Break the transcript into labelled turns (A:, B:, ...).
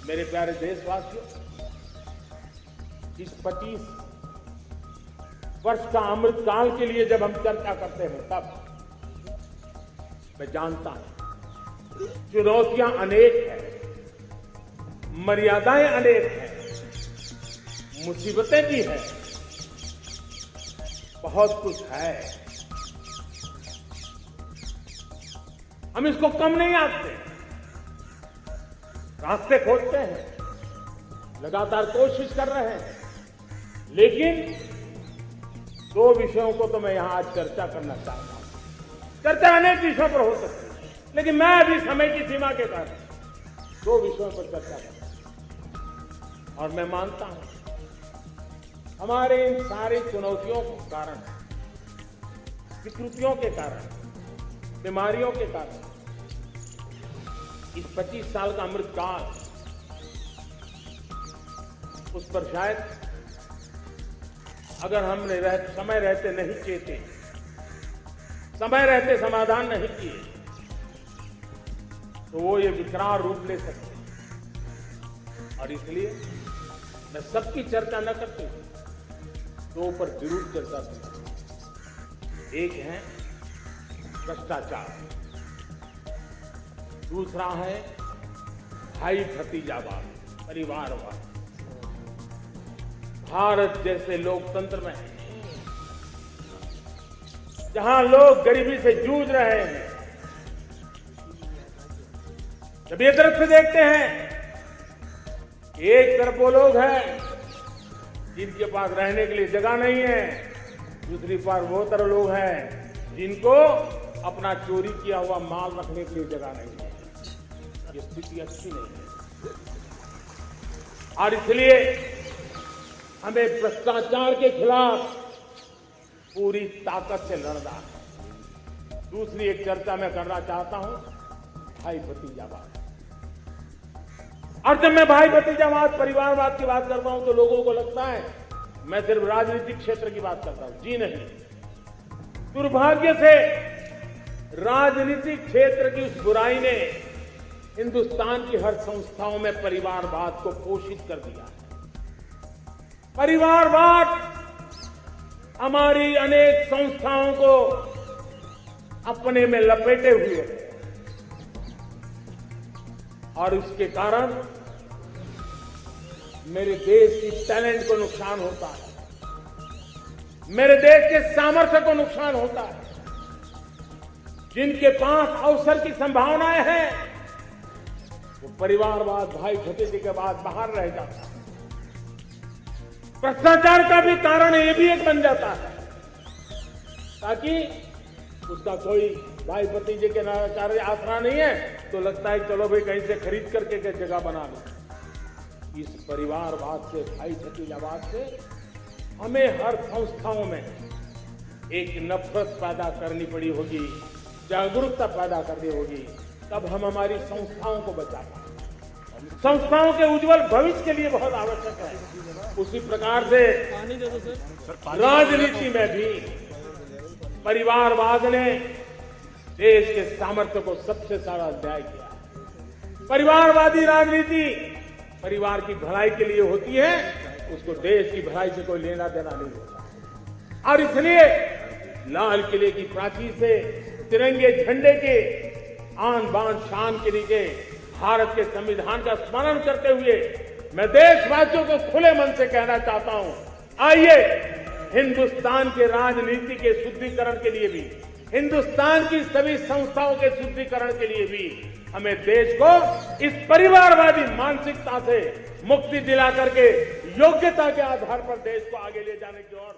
A: मेरे प्यारे देशवासियों, इस 25 वर्ष का अमृतकाल के लिए जब हम चर्चा करते हैं तब मैं जानता हूं चुनौतियां अनेक हैं, मर्यादाएं अनेक हैं, मुसीबतें भी हैं, बहुत कुछ है। हम इसको कम नहीं आंकते, रास्ते खोजते हैं, लगातार कोशिश कर रहे हैं, लेकिन 2 विषयों को तो मैं यहां आज चर्चा करना चाहता हूं। चर्चा अनेक विषयों पर हो सकती है, लेकिन मैं अभी समय की सीमा के कारण 2 विषयों पर चर्चा करता हूं। और मैं मानता हूं हमारे इन सारी चुनौतियों के कारण, विकृतियों के कारण, बीमारियों के कारण इस 25 साल का अमृतकाल, उस पर शायद अगर हमने समय रहते नहीं चेते, समय रहते समाधान नहीं किए, तो वो ये विकराल रूप ले सकते हैं। और इसलिए मैं सबकी चर्चा न करते हुए 2 पर जरूर चर्चा करूंगा। एक है भ्रष्टाचार, दूसरा है भाई भतीजावाद, परिवारवाद। भारत जैसे लोकतंत्र में जहां लोग गरीबी से जूझ रहे हैं, जब ये दृश्य देखते हैं कि एक तरफ वो लोग हैं जिनके पास रहने के लिए जगह नहीं है, दूसरी पास वो तरह लोग हैं जिनको अपना चोरी किया हुआ माल रखने के लिए जगह नहीं है, ये स्थिति अच्छी नहीं है। और इसलिए हमें भ्रष्टाचार के खिलाफ पूरी ताकत से लड़ना है। दूसरी एक चर्चा मैं करना चाहता हूं, भाई भतीजावाद। और जब मैं भाई भतीजावाद, परिवारवाद की बात करता हूं तो लोगों को लगता है मैं सिर्फ राजनीतिक क्षेत्र की बात करता हूं। जी नहीं, दुर्भाग्य से राजनीतिक क्षेत्र की उस बुराई ने हिंदुस्तान की हर संस्थाओं में परिवारवाद को पोषित कर दिया है। परिवारवाद हमारी अनेक संस्थाओं को अपने में लपेटे हुए है और इसके कारण मेरे देश की टैलेंट को नुकसान होता है, मेरे देश के सामर्थ्य को नुकसान होता है। जिनके पास अवसर की संभावनाएं हैं वो परिवारवाद, भाई भतीजे के बाद बाहर रह जाता है। भ्रष्टाचार का भी कारण ये भी एक बन जाता है ताकि उसका कोई भाई भतीजे के नाते आसरा नहीं है तो लगता है चलो भाई कहीं से खरीद करके जगह बना लो। इस परिवारवाद से, भाई भतीजावाद से हमें हर संस्थाओं में एक नफरत पैदा करनी पड़ी होगी, जागरूकता पैदा करनी होगी, तब हम हमारी संस्थाओं को बचा पाएंगे। संस्थाओं के उज्जवल भविष्य के लिए बहुत आवश्यक है। उसी प्रकार से राजनीति में भी परिवारवाद ने देश के सामर्थ्य को सबसे ज्यादा अध्याय किया। परिवारवादी राजनीति परिवार की भलाई के लिए होती है, उसको देश की भलाई से कोई लेना देना नहीं होता। और इसलिए लाल किले की प्राचीर से तिरंगे झंडे के आन बान शान के नीचे भारत के संविधान का स्मरण करते हुए मैं देशवासियों को खुले मन से कहना चाहता हूं, आइए हिंदुस्तान के राजनीति के शुद्धिकरण के लिए भी, हिंदुस्तान की सभी संस्थाओं के शुद्धिकरण के लिए भी हमें देश को इस परिवारवादी मानसिकता से मुक्ति दिला करके योग्यता के आधार पर देश को आगे ले जाने की ओर